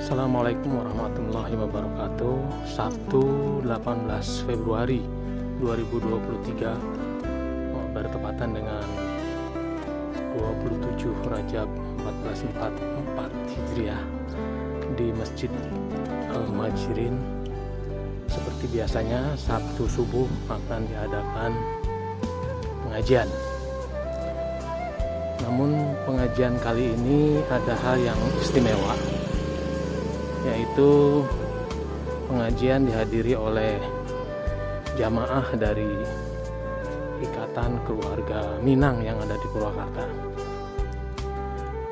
Assalamualaikum warahmatullahi wabarakatuh. Sabtu 18 Februari 2023 bertepatan dengan 27 Rajab 1444 Hijriah di Masjid Al-Majirin. Seperti biasanya Sabtu subuh akan diadakan pengajian. Namun pengajian kali ini ada hal yang istimewa, yaitu pengajian dihadiri oleh jamaah dari Ikatan Keluarga Minang yang ada di Purwakarta.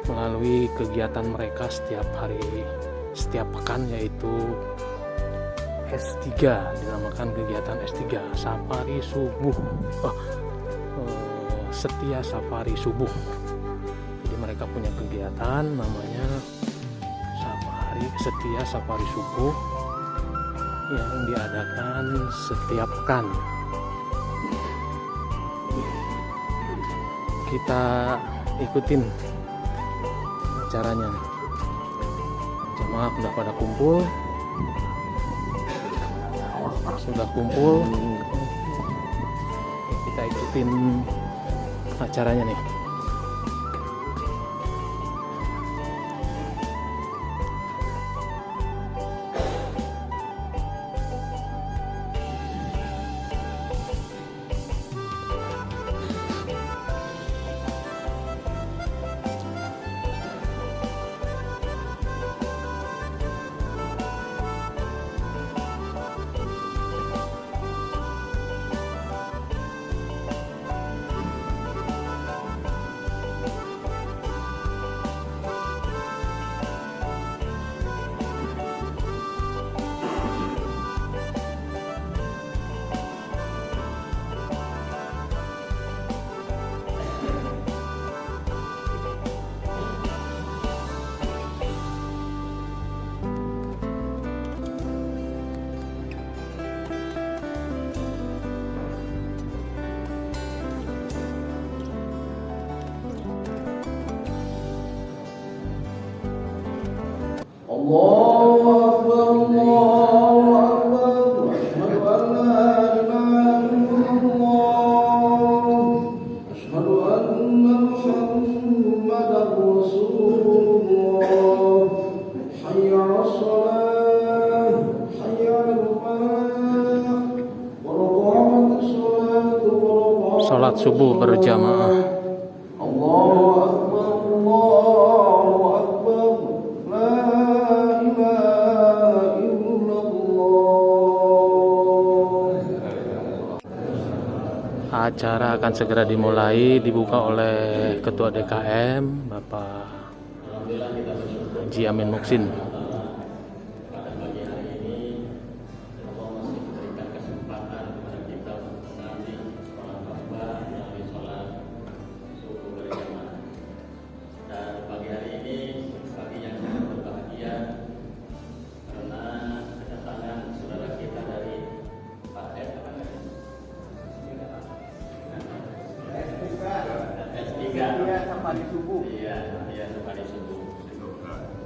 Melalui kegiatan mereka setiap pekan, yaitu S3, dinamakan kegiatan S3 Safari Subuh, Setia Safari Subuh. Jadi mereka punya kegiatan namanya Setia Safari Subuh yang diadakan setiap pekan. Kita ikutin acaranya. Jemaah sudah pada kumpul. Sudah kumpul. Kita ikutin acaranya nih. Allahu Akbar, Allahu Akbar, asyhadu an la ilaha illallah, asyhadu anna Muhammadar Rasulullah, hayya 'alas shalah, hayya 'alal falah, qad qamatis sholatu, Salat subuh berjamaah. Allahu Akbar, Allahu Akbar, la ilaha illallah. Acara akan segera dimulai, dibuka oleh Ketua DKM Bapak Haji Amin Muksin. Safari subuh. Iya, safari subuh.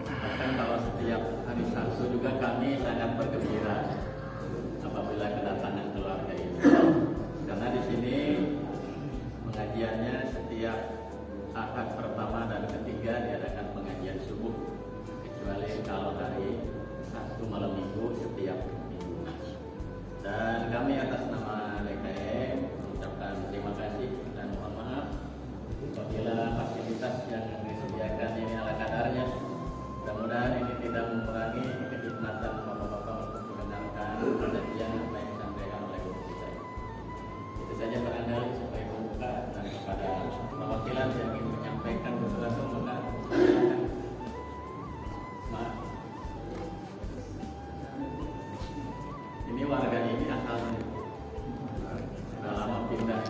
Bahkan kalau setiap hari Sabtu juga kami sangat bergembira apabila kedatangan keluarga ini. Karena di sini pengajiannya setiap Ahad pertama dan ketiga diadakan pengajian subuh, kecuali kalau hari Sabtu malam Minggu setiap minggu. Dan kami atas nama DKM mengucapkan terima kasih dan mohon maaf apabila fasilitas yang disediakan ini ala kadarnya. Mudah-mudahan ini tidak mengurangi kekhidmatan bapak-bapak untuk mendengarkan pengajian apa yang disampaikan oleh guru kita. Itu saja barangkali supaya membuka, dan kepada perwakilan yang ingin menyampaikan sesuatu maka silakan. Maaf. Ini warga ini asalnya sudah lama pindah.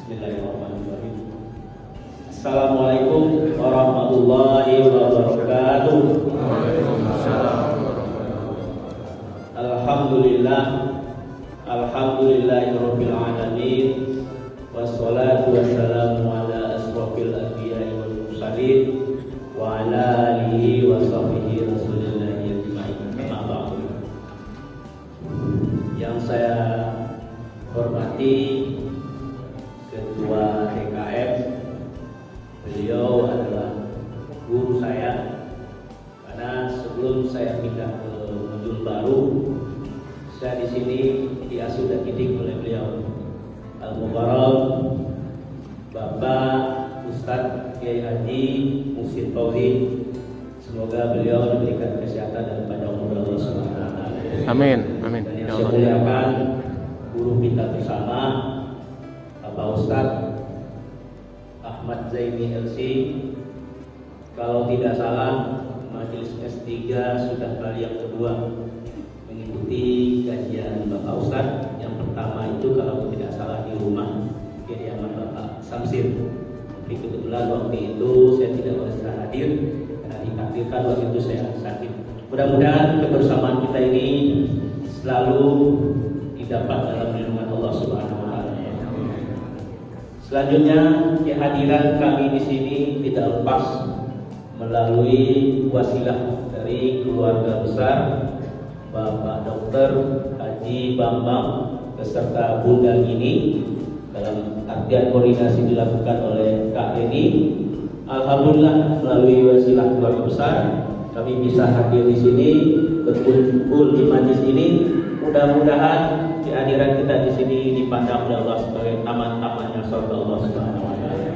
Bismillahirrahmanirrahim. Assalamualaikum warahmatullahi wabarakatuh. Alhamdulillah, alhamdulillahirabbil alamin. wassalatu wassalamu ala asrofil anbiya'i wal mursalin wa ala alihi wa sahbihi rasulillahi ajma'in. Amma ba'du. Yang saya hormati Ketua DKM, beliau adalah guru saya, karena sebelum saya pindah ke Mujur Baru, saya di sini diasuh dan didik oleh beliau, Al-Mubarak Bapak Ustadz Kiai Haji Muhsin Fauzi. Semoga beliau diberikan kesehatan dan panjang umur Allah Subhanahu wa taala. Amin, amin. Dan Ya yang saya Allah. muliakan guru kita bersama Bapak Ustadz Ahmad Zaini LC. Kalau tidak salah, majelis S3 sudah kali yang kedua mengikuti kajian Bapak Ustadz. Yang pertama itu kalau tidak salah di rumah kediaman Bapak Samsir. Tapi kebetulan waktu itu saya tidak bisa hadir karena ditakdirkan waktu itu saya sakit. Mudah-mudahan kebersamaan kita ini selalu didapat dalam lindungan Allah Subhanahu wa taala. Selanjutnya, kehadiran kami di sini tidak lepas melalui wasilah dari keluarga besar Bapak Dr. Haji Bambang beserta Bunda ini, dalam artian koordinasi dilakukan oleh Kak Eni. Alhamdulillah melalui wasilah keluarga besar kami bisa hadir di sini, berkumpul di majlis ini. Mudah-mudahan kehadiran kita di sini dipandang oleh Allah sebagai taman-tamannya surga Allah Subhanahu wa taala.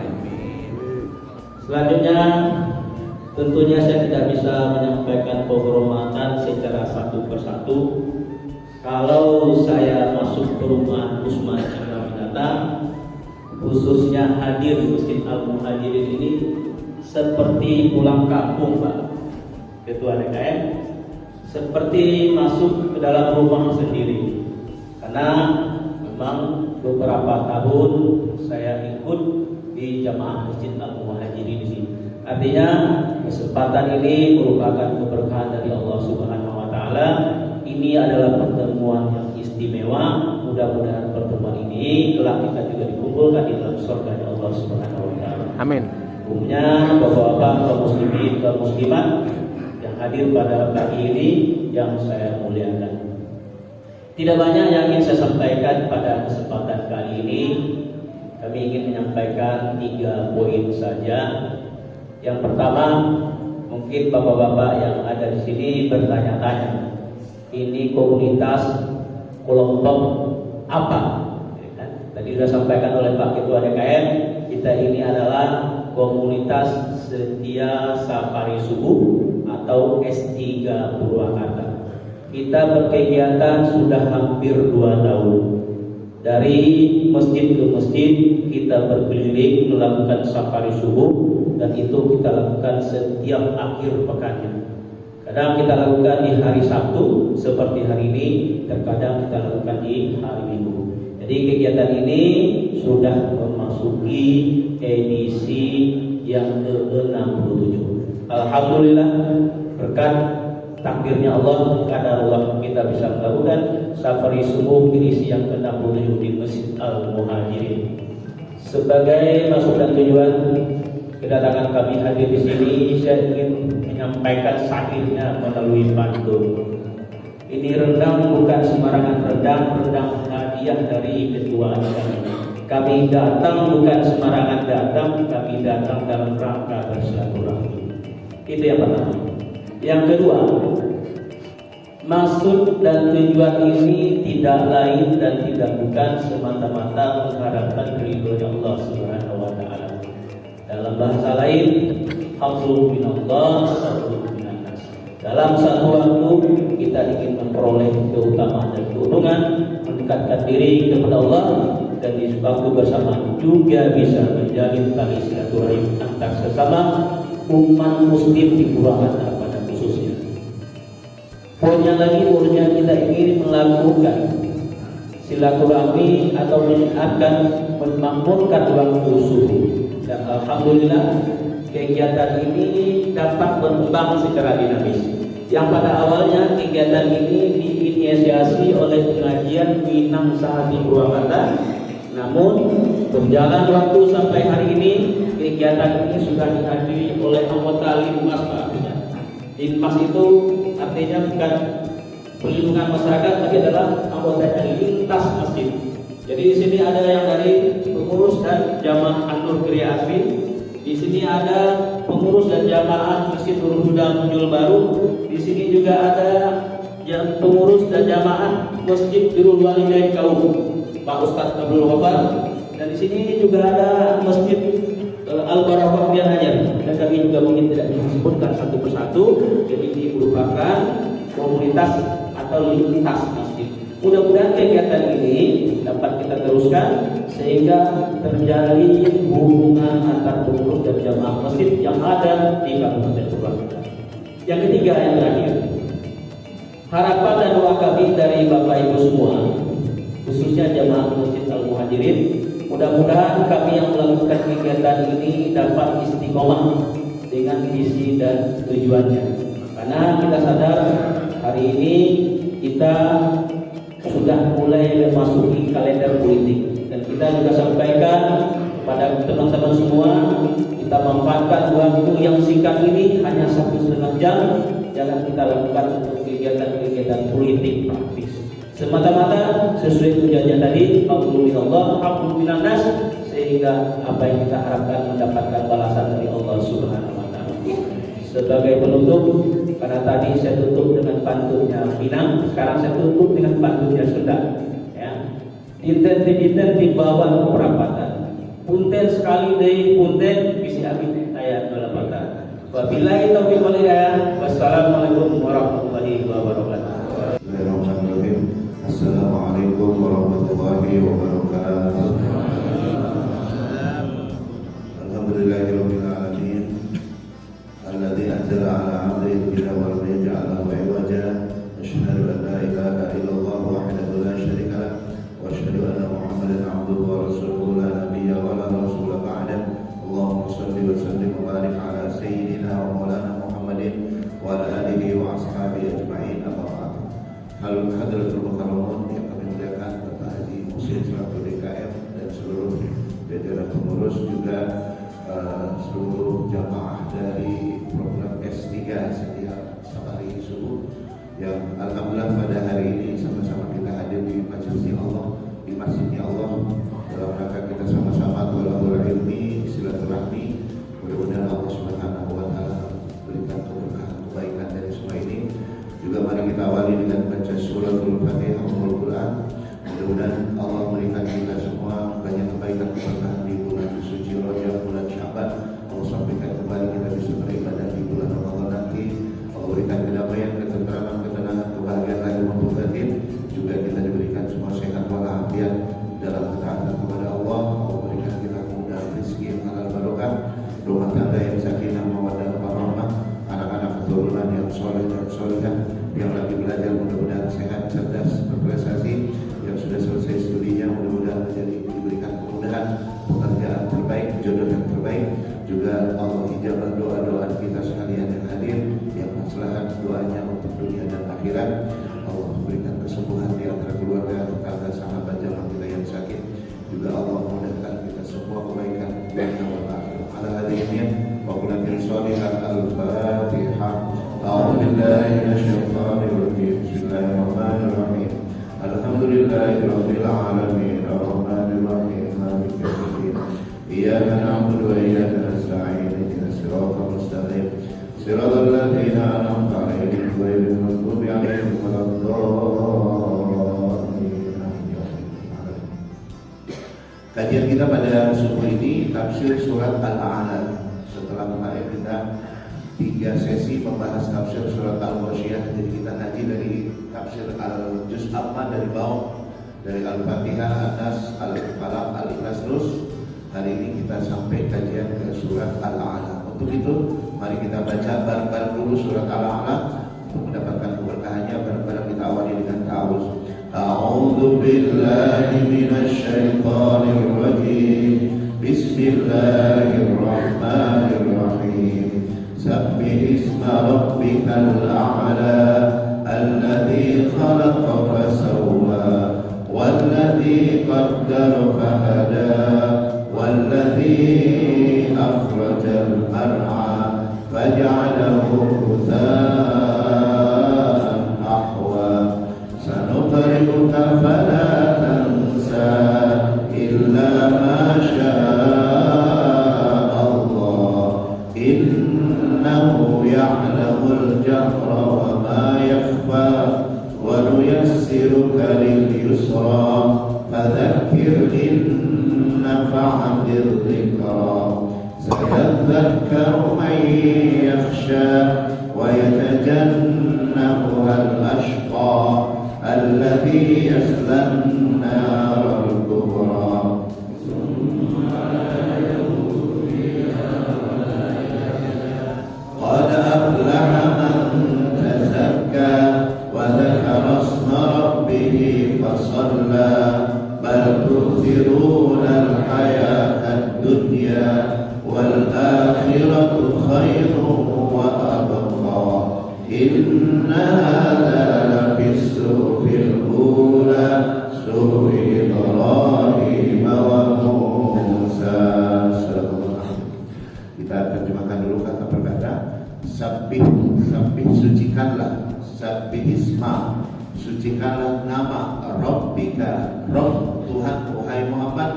Selanjutnya, tentunya saya tidak bisa menyampaikan penghormatan secara satu persatu. Kalau saya masuk ke rumah Usman Chandra, khususnya hadir di Masjid Al-Muhajirin ini seperti pulang kampung, Pak Ketua DKM, seperti masuk ke dalam rumah sendiri. Karena memang beberapa tahun saya ikut di jamaah Masjid Al-Muhajirin di sini. Artinya kesempatan ini merupakan keberkahan dari Allah Subhanahu wa taala. Ini adalah pertemuan yang istimewa. Mudah-mudahan pertemuan ini kelak kita juga dikumpulkan di dalam surga Allah Subhanahu wa taala. Amin. Umumnya Bapak-bapak kaum muslimin kaum muslimat yang hadir pada pagi ini yang saya muliakan. Tidak banyak yang ingin saya sampaikan pada kesempatan kali ini. Kami ingin menyampaikan 3 poin saja. Yang pertama, mungkin bapak-bapak yang ada di sini bertanya-tanya, ini komunitas kelompok apa? Tadi sudah sampaikan oleh Pak Ketua DKM, kita ini adalah komunitas Setia Safari Subuh atau S3 Purwakarta. Kita berkegiatan sudah hampir 2 tahun. Dari masjid ke masjid kita berkeliling melakukan safari subuh, dan itu kita lakukan setiap akhir pekannya. Kadang kita lakukan di hari Sabtu seperti hari ini, terkadang kita lakukan di hari Minggu. Jadi kegiatan ini sudah memasuki edisi yang ke-67. Alhamdulillah, berkat takdirnya Allah, kadarullah kita bisa melakukan safari subuh edisi yang ke-67 di Masjid Al-Muhajirin. Sebagai maksud dan tujuan kedatangan kami hadir di sini, saya ingin menyampaikan sahihnya melalui pantun. Ini rendang bukan sembarangan rendang hadiah dari ketua kami. Kami datang bukan sembarangan datang, kami datang dalam rangka bersilaturahmi. Itu yang pertama. Yang kedua, maksud dan tujuan ini tidak lain dan tidak bukan semata-mata mengharapkan ridhonya Allah Subhanahu wa taala. Dalam bahasa lain, hablum minallah, hablum minannas. Dalam satu waktu kita ingin memperoleh keutamaan dan keuntungan, mendekatkan diri kepada Allah, dan di waktu bersamaan juga bisa menjalin tali silaturahim antar sesama umat muslim di Purwakarta pada khususnya. Poinnya lagi, urusnya kita ingin melakukan silaturahmi atau menyiapkan memakmurkan waktu subuh. Dan alhamdulillah kegiatan ini dapat berkembang secara dinamis. Yang pada awalnya kegiatan ini diinisiasi oleh pengajian Minang Sahabi Purwakarta. Namun berjalan waktu sampai hari ini, kegiatan ini sudah dihadiri oleh anggota Linmas, Pak. Linmas itu artinya bukan perlindungan masyarakat, tapi adalah anggota dari lintas masjid. Jadi di sini ada yang dari pengurus dan jamaah An-Nur Kriya Asri. Di sini ada pengurus dan jamaah Masjid Nurul Huda Muncul Baru. Di sini juga ada pengurus dan jamaah Masjid Birrul Walidain Kaum, Pak Ustadz Abdul Wafar. Dan di sini juga ada Masjid Al-Barakah Dian Hajar. Dan kami juga mungkin tidak disebutkan satu persatu. Jadi ini merupakan komunitas atau lintas masjid. Mudah-mudahan kegiatan ini dapat kita teruskan sehingga terjadi hubungan antar pengurus dan jamaah masjid yang ada di Kabupaten Purwakarta. Yang ketiga, yang terakhir, harapan dan doa kami dari Bapak Ibu semua, khususnya jamaah Masjid Al-Muhajirin, mudah-mudahan kami yang melakukan kegiatan ini dapat istiqomah dengan visi dan tujuannya. Karena kita sadar hari ini kita sudah mulai memasuki kalender politik, dan kita juga sampaikan kepada teman-teman semua, kita manfaatkan waktu yang singkat ini hanya 1,5 jam, jangan kita lakukan untuk kegiatan-kegiatan politik praktis. Semata-mata sesuai tujuannya tadi, hablum minallah, hablum minannas, sehingga apa yang kita harapkan mendapatkan balasan dari Allah Subhanahu wa taala. Sebagai penutup, karena tadi saya tutup dengan pantunnya Minang, sekarang saya tutup dengan pantunnya Sunda. Ya, dinten di bawah perapatan. Punten sekali deh, punten bisi abdi ayat perapatan. Wabillahi taufiq wal hidayah. Wassalamualaikum warahmatullahi wabarakatuh. Bismillahirrahmanirrahim. Assalamualaikum warahmatullahi wabarakatuh. Alhamdulillahirabbil alamin. Alladzi anzala 'ala 'abdihi al-kitaba wa lam yaj'al lahu 'iwaja. Asyhadu an la ilaha illallah wahdahu la syarika lah wa asyhadu anna Muhammadan 'abduhu wa rasuluhu la nabiyya wa la rasula ba'da. Allahumma shalli wa sallim wa barik 'ala sayyidina wa maulana Muhammadin wa 'ala alihi wa ashabihi ajma'in. Amma ba'd. Hadratul mukarramun yang kami muliakan, Bapak Haji Muhsin selaku DKM dan seluruh jajaran pengurus, juga seluruh jamaah dari program S3 setiap hari subuh yang alhamdulillah pada hari ini sama-sama kita hadir di Masjidnya Allah dalam rangka kita sama-sama thalabul ilmi, silaturahmi. Mudah-mudahan Allah Subhanahu wa taala berikan keberkahan, kebaikan dari semua ini. Juga mari kita awali dengan baca suratul Fatihah Ummul Quran. Mudah-mudahan Allah memberikan kita semua banyak kebaikan, keberkahan di bulan suci Rajab, bulan Syaban. Allah sampaikan kembali kita bisa beribadah di bulan Ramadan nanti. Allah berikan kedamaian, ketentraman, ketenangan, kebahagiaan lahir maupun batin. Juga kita diberikan semua sehat walafiat dalam ketaatan kepada Allah. Allah berikan kita kemudahan rezeki yang halal barokah, rumah tangga yang sakinah mawaddah warahmah, anak-anak keturunan yang soleh dan solehah, yang lagi belajar mudah-mudahan sehat, cerdas, berprestasi, yang sudah selesai studinya mudah-mudahan diberikan kemudahan, pekerjaan terbaik, jodoh yang terbaik. Juga Allah ijabah doa-doa kita sekalian yang hadir, yang maslahat doanya untuk dunia dan akhirat. Allah berikan kesembuhan di antara keluarga, tetangga, sahabat, jamaah kita yang sakit. Juga Allah mudahkan kita semua kebaikan dunia dan akhirat. Ala hadhihi wa qulatil sholihah. Al-Fatihah. A'udzu billahi minasyaitonir rajim. Bismillahirrahmanirrahim. Alhamdulillahirabbil alamin. Arrahmanir rahim. Maliki yaumiddin. Iyyaka na'budu wa iyyaka nasta'in. Ihdinas siratal mustaqim. Siratal ladzina an'amta 'alaihim ghairil maghdubi 'alaihim waladdallin. Kajian kita pada subuh ini tafsir surat Al-A'la. Setelah kemarin kita 3 sesi membahas tafsir surat Al-Ghasyiyah. Jadi kita ngaji dari tafsir Al-Juz Amma dari bawah, dari Al-Fatihah, An-Nas, Al-Falaq, Al-Ikhlas. Terus hari ini kita sampai kajian ke surat Al-A'la. Untuk itu mari kita baca bareng-bareng dulu surat Al-A'la untuk mendapatkan keberkahannya. Bareng-bareng kita awali dengan ta'awuz. A'udzu billahi minasy syaithanir rajim. Bismillahirrahmanirrahim. Sabbih isma rabbikal a'la alladzi khalaqa fasawwa walladzi قدر فهدى والذي أخرج المرعى فجعله غثاء أحوى سنقرئك فلا تنسى إلا ما شاء الله إنه يعلم الجهر وما يخفى ونيسرك لليسرى فذكر إن نفعت الذكرى سيذكر من يخشى ويتجنبها الأشقى الذي يصلى النار الكبرى قد أفلح من تزكى وذكر اسم ربه فصلى بل تؤثرون الحياة الدنيا والآخرة خير وأبقى إن هذا لفي الصحف الأولى صحف إبراهيم وموسى. Kita terjemahkan dulu kata per kata. Sabbih, sucikanlah, sabbih isma, sucikanlah nama Rabbika, Rabb Tuhan wahai Muhammad,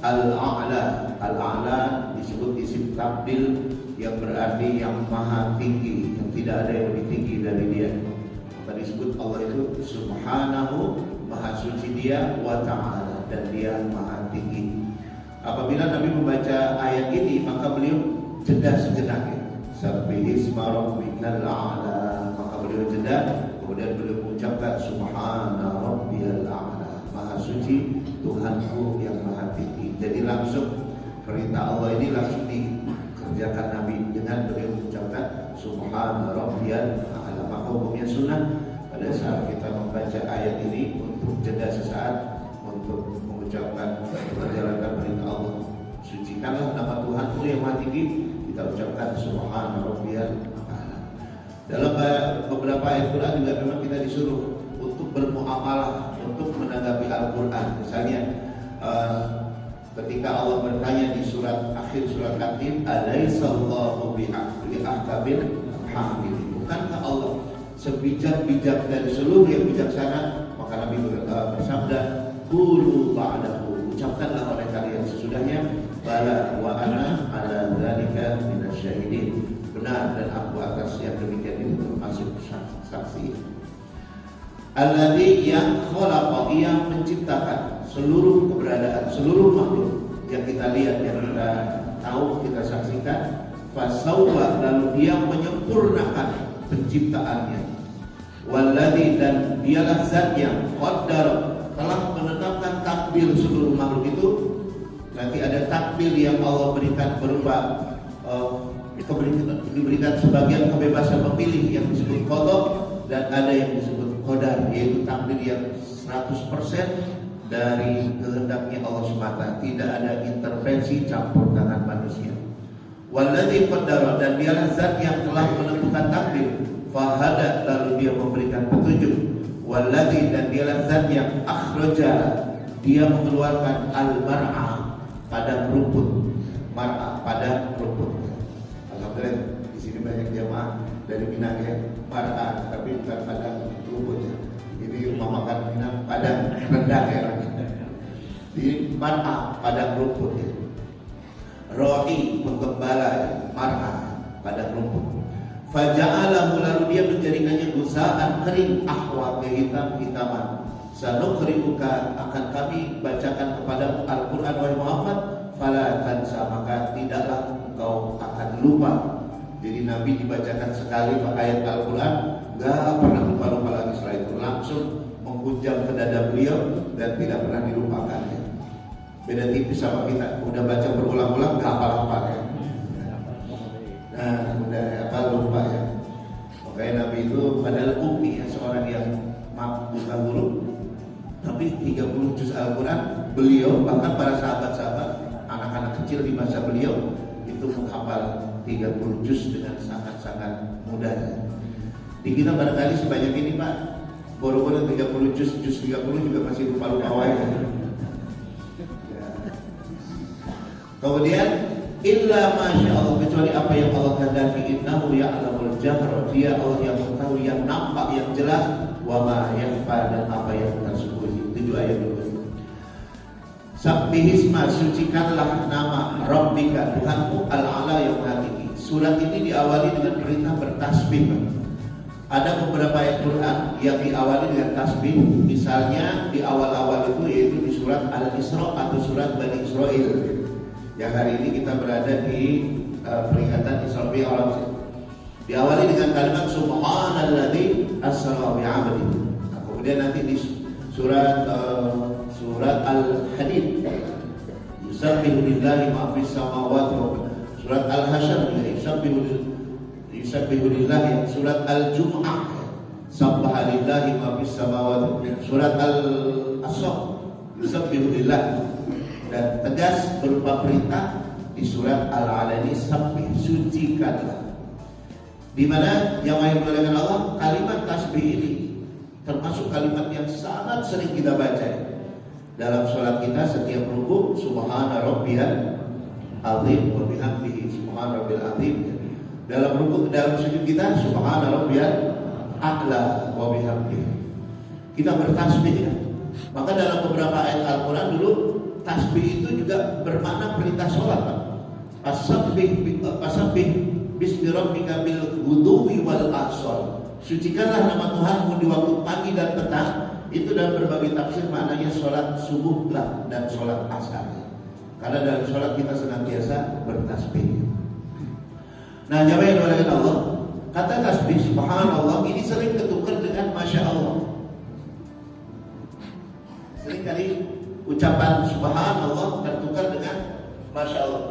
Al-A'la. Al-A'la disebut isim tabdil yang berarti yang maha tinggi, yang tidak ada yang lebih tinggi dari dia. Maka disebut Allah itu Subhanahu, maha suci dia, wa ta'ala, dan dia maha tinggi. Apabila Nabi membaca ayat ini, maka beliau jeda sejenak ya. Sabbih isma rabbikal a'la, maka beliau jeda, kemudian beliau mengucapkan Subhana rabbiyal a'la, maha suci Tuhanku yang maha tinggi. Jadi langsung perintah Allah ini langsung dikerjakan Nabi dengan beliau mengucapkan Subhana rabbiyal a'la. Maka hukumnya sunnah pada saat kita membaca ayat ini untuk jeda sesaat untuk mengucapkan menjalankan perintah Allah. Sucikanlah nama Tuhanku yang maha tinggi, kita ucapkan Subhana rabbiyal a'la. Dalam beberapa ayat Quran juga memang kita disuruh untuk bermuamalah, untuk menanggapi Al-Quran. Misalnya ketika Allah bertanya di akhir surat Yasin, alaihissallahu bi'ahkamil hamid, bukankah Allah sebijak-bijak dari seluruh yang bijaksana? Maka Nabi bersabda, qulu ba'dahu, ucapkanlah oleh kalian sesudahnya, bala wa ana ala dzalika minasyahidin, benar dan aku atas yang demikian itu termasuk saksi. Alladzi yang khalaqa, yang menciptakan seluruh keberadaan, seluruh makhluk yang kita lihat, yang kita tahu, kita saksikan. Fasawwa, lalu dia menyempurnakan penciptaannya. Walladzi, dan dialah zat yang qaddar, telah menetapkan takdir seluruh makhluk itu. Nanti ada takdir yang Allah berikan berupa diberikan sebagian kebebasan memilih yang disebut qada, dan ada yang disebut qadar, yaitu takdir yang 100% dari kehendaknya Allah semata, tidak ada intervensi campur tangan manusia. Walladzi qaddara, dan dialah zat yang telah menentukan takdir. Fahada, lalu dia memberikan petunjuk. Walladzi, dan dialah zat yang akhraja, dia mengeluarkan al-mar'a, padang rumput. Mar'a, padang rumput. Alhamdulillah di sini banyak jamaah dari Minang ya, mar'a, tapi bukan padang rumput ya. Ini rumah makan Minang padang rendang ya. Di mar'a, padang rumput ya. Ra'i, penggembala ya, mar'a, padang rumput. Faja'alahu, lalu dia menjadikannya gusaan kering, ahwa, kehitam-hitaman. Sanuqri'uka, akan kami bacakan kepada Al-Quran wahai Muhammad, fala tansa, maka tidaklah engkau akan lupa. Jadi Nabi dibacakan sekali ayat Al-Quran, gak pernah lupa-lupa lagi setelah itu, langsung menghujam ke dada beliau dan tidak pernah dilupakannya. Beda tipis sama kita, udah baca berulang-ulang gak hafal-hafal ya. Nah, udah hafal lupa ya. Makanya Nabi itu padahal ummi ya, seorang yang bukan guru, tapi 30 juz Al-Quran beliau, bahkan para sahabat-sahabat, anak-anak kecil di masa beliau itu menghafal 30 juz dengan sangat-sangat mudahnya. Di kita barangkali sebanyak ini Pak, boro-boro 30 juz 30 juga masih lupa-lupa wae. Kemudian illa masya Allah, kecuali apa yang Allah kehendaki, innahu ya'lamul jahra, dia Allah yang mengetahui yang nampak, yang jelas, wa ma yakhfa, dan apa yang tersembunyi. 7 ayat dulu. Sabbihisma, sucikanlah nama Rabbika, Tuhanmu, al-a'la, yang maha tinggi. Surat ini diawali dengan perintah bertasbih. Ada beberapa ayat Quran yang diawali dengan tasbih. Misalnya di awal-awal itu, yaitu di surat Al-Isra atau surat Bani Israel. Yang hari ini kita berada di peringatan Isra Mi'raj. Diawali dengan kalimat Subhanalladzi asra bi'abdi. Nah, kemudian nanti di surat Al-Hadid, yusabbihu lillahi ma fis samawati wa surat Al-Hasyr, yusabbihu lillahi, surat Al-Jumu'ah, sabbaha lillahi ma fis samawati, surat Al-Asr, yusabbihu lillahi. Dan tegas berupa perintah di surat Al-Alani, sabbih, sucikanlah. Di mana yang memuliakan Allah, kalimat tasbih ini termasuk kalimat yang sangat sering kita baca dalam sholat kita. Setiap rukuk, subhana rabbiyal azim wa bihamdihi, subhana rabbil azim. Dalam rukuk, dalam sujud kita, subhana rabbiyal a'la wa bihamdihi. Kita bertasbih ya. Maka dalam beberapa ayat Al-Quran dulu, tasbih itu juga bermakna perintah sholat. Fasabbih bismi rabbika bil ghuduwi wal asal. Sucikanlah nama Tuhanmu di waktu pagi dan petang. Itu dalam berbagai tafsir maknanya sholat subuh lah dan sholat asar. Karena dalam sholat kita senantiasa bertasbih. Nah, jamaah yang dimuliakan Allah, kata tasbih subhanallah ini sering ketukar dengan masya Allah. Sering kali ucapan subhanallah tertukar dengan masya Allah.